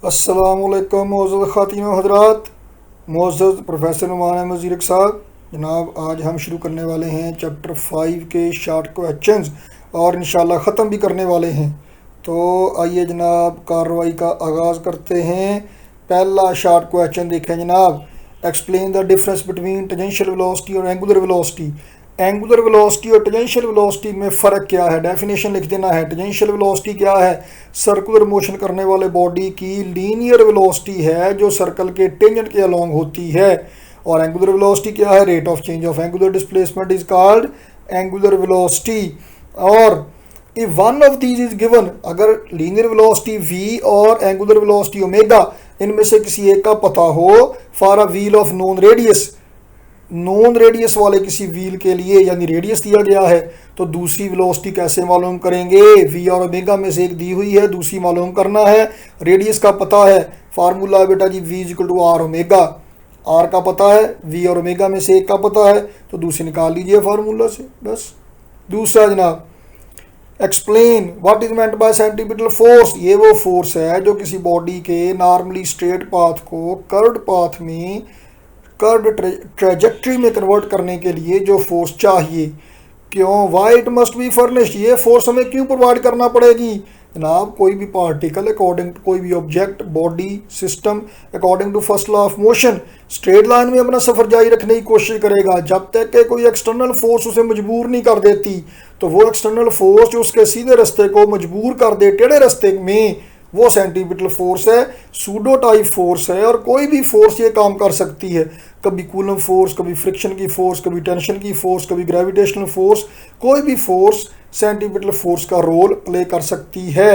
अस्सलामुअलैकुम मोअज़्ज़ज़ ख़ातिन व हज़रात, मोअज़्ज़ज़ प्रोफेसर नुमान अहमद ज़ीरक साहब। जनाब आज हम शुरू करने वाले हैं चैप्टर 5 के शॉर्ट क्वेश्चंस और इंशाल्लाह ख़त्म भी करने वाले हैं। तो आइए जनाब कार्रवाई का आगाज़ करते हैं। पहला शॉर्ट क्वेश्चन देखें जनाब, explain the difference between tangential velocity और एंगुलर वेलोसिटी। एंगुलर वेलोसिटी और टेंजेंशियल वेलोसिटी में फ़र्क क्या है, डेफिनेशन लिख देना है। टेंजेंशियल वेलोसिटी क्या है? सर्कुलर मोशन करने वाले बॉडी की लीनियर वेलोसिटी है जो सर्कल के टेंजेंट के अलोंग होती है। और एंगुलर वेलोसिटी क्या है? Rate of change of angular displacement is called angular velocity. और if one of these is given, अगर लीनियर वेलोसिटी v और एंगुलर वेलोसिटी ओमेगा इनमें से किसी एक का पता हो, for a wheel of known radius, known radius वाले किसी व्हील के लिए यानी रेडियस दिया गया है, तो दूसरी वेलोसिटी कैसे मालूम करेंगे? v और ओमेगा में से एक दी हुई है, दूसरी मालूम करना है। रेडियस का पता है, फार्मूला है बेटा जी v equal to R omega. R का पता है, v और ओमेगा में से एक का पता है, तो दूसरी निकाल लीजिए फार्मूला से बस। दूसरा जनाब, explain what is meant bye centripetal force. ये वो फोर्स है जो किसी बॉडी के नॉर्मली स्ट्रेट पाथ को कर्व्ड पाथ में, कर्व ट्रेजेक्ट्री में कन्वर्ट करने के लिए जो फोर्स चाहिए। क्यों? Why it must be furnished, ये फोर्स हमें क्यों प्रोवाइड करना पड़ेगी? जनाब कोई भी पार्टिकल अकॉर्डिंग टू, कोई भी object, body, system according to first law of motion straight line में अपना सफ़र जारी रखने की कोशिश करेगा जब तक कि कोई एक्सटर्नल फोर्स उसे मजबूर नहीं कर देती। तो वो एक्सटर्नल फोर्स जो उसके सीधे रास्ते को मजबूर कर दे टेढ़े रास्ते में, वो सेंटीपिटल फोर्स है, सूडो टाइप फोर्स है। और कोई भी फोर्स ये काम कर सकती है, कभी कूलम फोर्स, कभी फ्रिक्शन की फोर्स, कभी टेंशन की फोर्स, कभी ग्रेविटेशनल फोर्स। कोई भी फोर्स सेंटीपिटल फोर्स का रोल प्ले कर सकती है।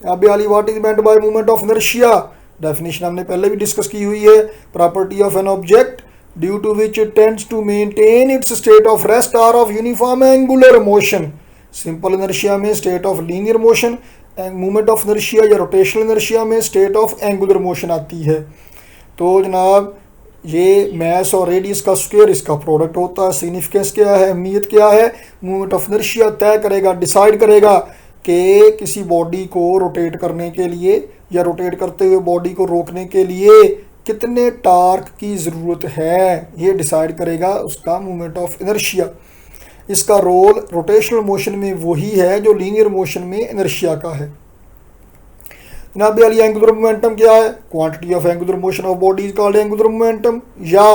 अब वाली what is meant by movement of inertia, definition हमने पहले भी डिस्कस की हुई है। Property of an object due to which it tends to maintain its state of rest or of uniform angular motion. Simple inertia में state of linear motion, movement of inertia या rotational inertia में state of angular motion आती है। तो जनाब ये mess और radius का स्क्वायर इसका प्रोडक्ट होता है। सिग्निफिकेंस क्या है, अहमियत क्या है? मूवमेंट ऑफ इनर्शिया तय करेगा, डिसाइड करेगा कि किसी बॉडी को रोटेट करने के लिए या रोटेट करते हुए बॉडी को रोकने के लिए कितने टार्क की ज़रूरत है, ये डिसाइड करेगा उसका मूवमेंट ऑफ इनर्शिया। इसका रोल रोटेशनल मोशन में वही है जो लीनियर मोशन में इनर्शिया का है। जनाब वाली एंगुलर मोमेंटम क्या है? Quantity of angular motion of body is called angular momentum. या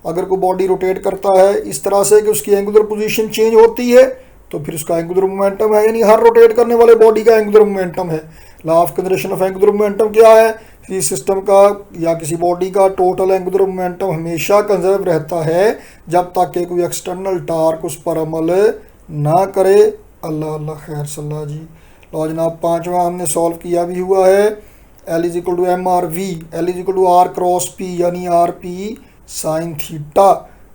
अगर कोई बॉडी रोटेट करता है इस तरह से कि उसकी एंगुलर पोजीशन चेंज होती है, तो फिर उसका एंगुलर मोमेंटम है, यानी हर रोटेट करने वाले बॉडी का एंगुलर मोमेंटम है। Law of conservation of angular momentum क्या है? किसी सिस्टम का या किसी बॉडी का टोटल एंगुलर मोमेंटम हमेशा कंजर्व रहता है जब तक कि कोई एक्सटर्नल टार्क उस पर अमल ना करे। अल्लाह अल्लाह खैर सल्ला जी। लो जनाब पाँचवा हमने सॉल्व किया भी हुआ है। L is equal to M R V, L is equal to R cross P यानी आर पी साइन थीटा।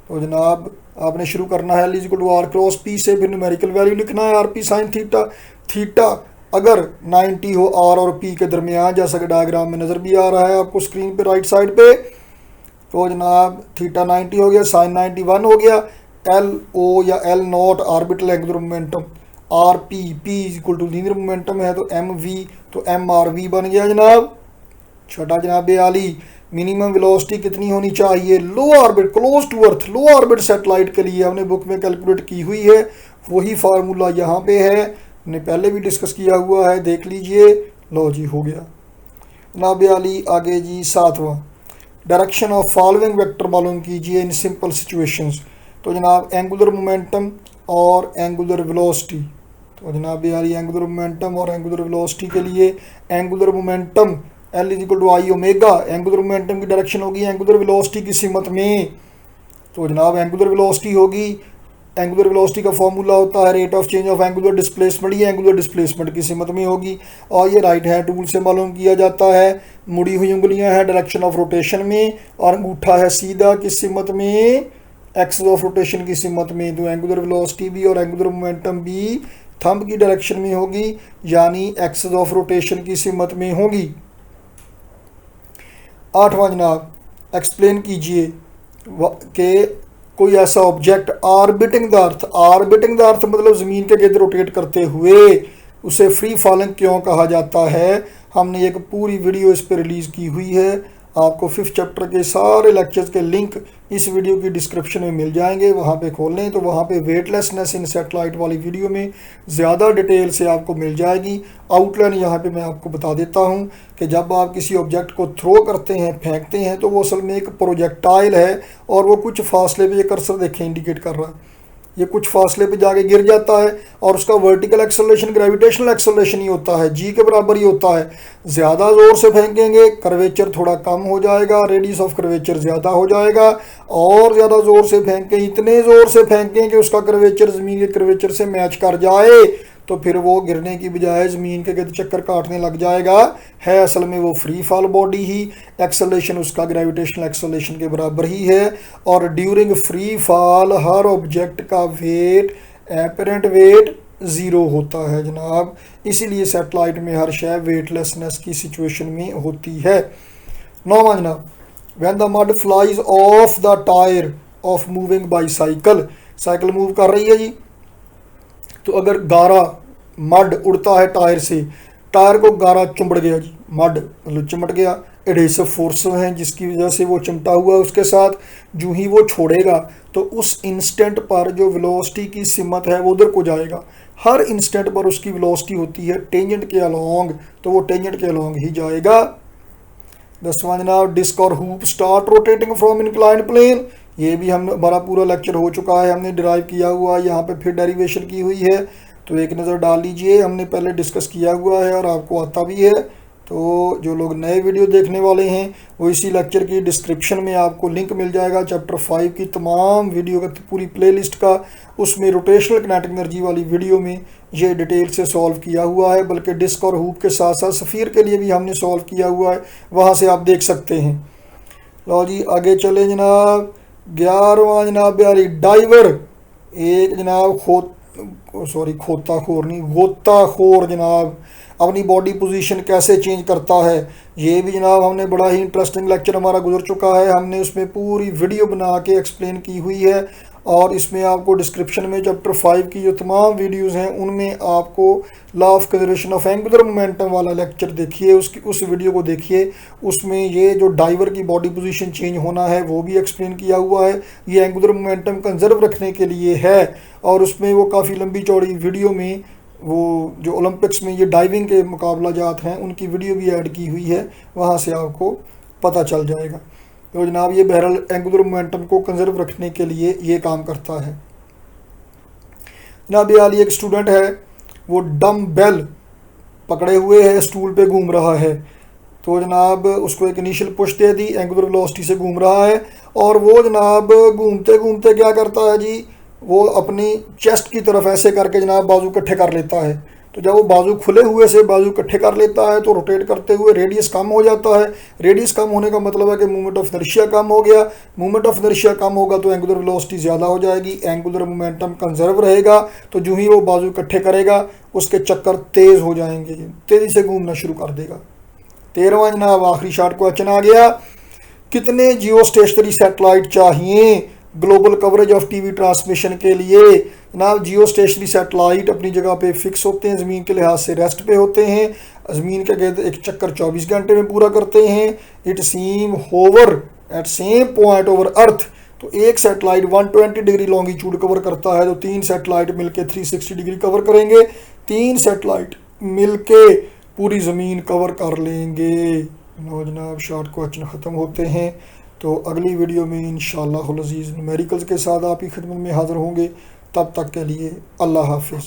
तो जनाब आपने शुरू करना है L is equal to R cross P से, फिर न्यूमेरिकल वैल्यू लिखना है R P sine theta. Theta अगर 90 हो आर और पी के दरमियान, जैसा कि डायग्राम में नज़र भी आ रहा है आपको स्क्रीन पे राइट साइड पे, तो जनाब थीटा 90 हो गया, साइन 91 हो गया। एल ओ या L naught orbital angular momentum, R P P is equal to linear momentum है, तो एम वी, तो एम आर वी बन गया जनाब। छठा जनाब आली, मिनिमम वेलोसिटी कितनी होनी चाहिए low orbit, close to earth, low orbit satellite के लिए? हमने बुक में कैलकुलेट की हुई है, वही फार्मूला यहाँ पे है, हमने पहले भी डिस्कस किया हुआ है, देख लीजिए। लो जी हो गया जनाब आली। आगे जी सातवां, डायरेक्शन ऑफ फॉलोइंग वेक्टर मालूम कीजिए इन सिंपल सिचुएशंस। तो जनाब एंगुलर मोमेंटम और एंगुलर वेलोसिटी, तो जनाब यारी एंगुलर मोमेंटम और एंगुलर वेलोसिटी के लिए angular momentum L is equal to I omega, angular momentum की डायरेक्शन होगी एंगुलर वेलोसिटी की सिमत में। तो जनाब एंगुलर वेलोसिटी होगी, एंगुलर वेलोसिटी का फॉर्मूला होता है rate of change of angular displacement, ये एंगुलर डिस्प्लेसमेंट की सिमत में होगी। और ये राइट हैंड रूल से मालूम किया जाता है। मुड़ी हुई उंगलियां हैं डायरेक्शन ऑफ रोटेशन में और अंगूठा है सीधा किस सिमत में? एक्सिस ऑफ रोटेशन की सिमत में। तो एंगुलर वेलोसिटी भी और एंगुलर मोमेंटम भी थंब की डायरेक्शन में होगी, यानी एक्सिस ऑफ रोटेशन की सिमत में होगी। आठवां जनाब, एक्सप्लेन कीजिए कि कोई ऐसा object orbiting the earth, orbiting the earth मतलब ज़मीन के गिर्द रोटेट करते हुए, उसे फ्री फॉलिंग क्यों कहा जाता है? हमने एक पूरी वीडियो इस पर रिलीज़ की हुई है। आपको 5th चैप्टर के सारे लेक्चर्स के लिंक इस वीडियो की डिस्क्रिप्शन में मिल जाएंगे, वहाँ पे खोल लें तो वहाँ पे वेटलेसनेस इन सैटेलाइट वाली वीडियो में ज़्यादा डिटेल से आपको मिल जाएगी। आउटलाइन यहाँ पे मैं आपको बता देता हूँ कि जब आप किसी ऑब्जेक्ट को थ्रो करते हैं, फेंकते हैं, तो वो असल में एक प्रोजेक्टाइल है और वो कुछ फासले पे, ये कर्सर देखें इंडिकेट कर रहा है, ये कुछ फासले पे जाके गिर जाता है और उसका वर्टिकल एक्सेलरेशन ग्रेविटेशनल एक्सेलरेशन ही होता है, जी के बराबर ही होता है। ज़्यादा ज़ोर से फेंकेंगे कर्वेचर थोड़ा कम हो जाएगा, रेडियस ऑफ कर्वेचर ज़्यादा हो जाएगा, और ज़्यादा ज़ोर से फेंकें, इतने ज़ोर से फेंकें कि उसका कर्वेचर ज़मीन के कर्वेचर से मैच कर जाए, तो फिर वो गिरने की बजाय ज़मीन के गिर्द चक्कर काटने लग जाएगा। है असल में वो फ्री फॉल बॉडी ही, एक्सेलरेशन उसका ग्रेविटेशनल एक्सेलरेशन के बराबर ही है। और ड्यूरिंग फ्री फॉल हर ऑब्जेक्ट का वेट, एपरेंट वेट, ज़ीरो होता है जनाब। इसीलिए सैटेलाइट में हर शय वेटलेसनेस की सिचुएशन में होती है। नौवां जनाब, when the mud flies of the tyre of moving by cycle, cycle move कर रही है जी, तो अगर गारा मड उड़ता है टायर से, टायर को गारा चिमड़ गया जी, मड मतलब चिमट गया, एडेसिव फोर्स हैं जिसकी वजह से वो चिमटा हुआ है, उसके साथ जो ही वो छोड़ेगा तो उस इंस्टेंट पर जो वेलोसिटी की सिमत है वो उधर को जाएगा। हर इंस्टेंट पर उसकी वेलोसिटी होती है टेंजेंट के अलोंग, तो वो टेंजेंट के अलोंग ही जाएगा। 10वां जनाब, डिस्क और hoop start rotating from inclined plane, ये भी हम हमारा पूरा लेक्चर हो चुका है, हमने डिराइव किया हुआ है, यहाँ पे फिर डेरिवेशन की हुई है, तो एक नज़र डाल लीजिए, हमने पहले डिस्कस किया हुआ है और आपको आता भी है। तो जो लोग नए वीडियो देखने वाले हैं वो इसी लेक्चर की डिस्क्रिप्शन में आपको लिंक मिल जाएगा चैप्टर 5 की तमाम वीडियो का, पूरी प्लेलिस्ट का, उसमें रोटेशनल किनेटिक एनर्जी वाली वीडियो में ये डिटेल से सॉल्व किया हुआ है, बल्कि डिस्क और हूप के साथ साथ सफ़ीर के लिए भी हमने सॉल्व किया हुआ है, वहाँ से आप देख सकते हैं। लो जी आगे चले जनाब। 11वां जनाब प्यारी, डाइवर, एक जनाब गोताखोर जनाब अपनी बॉडी पोजीशन कैसे चेंज करता है, ये भी जनाब हमने बड़ा ही इंटरेस्टिंग लेक्चर हमारा गुजर चुका है, हमने उसमें पूरी वीडियो बना के एक्सप्लेन की हुई है, और इसमें आपको डिस्क्रिप्शन में चैप्टर 5 की जो तमाम वीडियोस हैं उनमें आपको law of conservation of angular momentum वाला लेक्चर देखिए, उस वीडियो को देखिए, उसमें ये जो डाइवर की बॉडी पोजीशन चेंज होना है वो भी एक्सप्लेन किया हुआ है, ये एंगुलर मोमेंटम कंजर्व रखने के लिए है। और उसमें वो काफ़ी लंबी चौड़ी वीडियो में वो जो ओलंपिक्स में ये डाइविंग के मुकाबला जात हैं उनकी वीडियो भी ऐड की हुई है, वहाँ से आपको पता चल जाएगा। तो जनाब ये बहरहाल एंगुलर मोमेंटम को कंजर्व रखने के लिए ये काम करता है। जनाब ये एक स्टूडेंट है, वो डम बेल पकड़े हुए है, स्टूल पे घूम रहा है, तो जनाब उसको एक इनिशियल पुश दे दी, एंगुलर वेलोसिटी से घूम रहा है, और वो जनाब घूमते घूमते क्या करता है जी, वो अपनी चेस्ट की तरफ ऐसे करके जनाब बाजू इकट्ठे कर लेता है। तो जब वो बाजू खुले हुए से बाजू इकट्ठे कर लेता है तो रोटेट करते हुए रेडियस कम हो जाता है। रेडियस कम होने का मतलब है कि मूवमेंट ऑफ इनर्शिया कम हो गया। मूवमेंट ऑफ इनर्शिया कम होगा तो एंगुलर वेलोसिटी ज़्यादा हो जाएगी, एंगुलर मोमेंटम कंजर्व रहेगा, तो जो ही वो बाजू इकट्ठे करेगा उसके चक्कर तेज़ हो जाएंगे, तेज़ी से घूमना शुरू कर देगा। 13वां जनाब आखिरी शॉर्ट क्वेश्चन आ गया, कितने जियो स्टेशनरी सैटेलाइट चाहिए global coverage of TV transmission के लिए। जनाब जियो स्टेशनरी सैटेलाइट अपनी जगह पे फिक्स होते हैं, ज़मीन के लिहाज से रेस्ट पे होते हैं, ज़मीन के गिर्द एक चक्कर 24 घंटे में पूरा करते हैं। It seem hover at same point over earth, तो एक सैटेलाइट 120 डिग्री लॉन्गिट्यूड कवर करता है, तो 3 सैटेलाइट मिलके 360 डिग्री कवर करेंगे, 3 सैटेलाइट मिलके पूरी ज़मीन कवर कर लेंगे। नो जनाब शॉर्ट क्वेश्चन ख़त्म होते हैं, तो अगली वीडियो में इंशाअल्लाह अज़ीज़ न्यूमेरिकल्स के साथ आपकी खिदमत में हाज़िर होंगे। तब तक के लिए अल्लाह हाफिज़।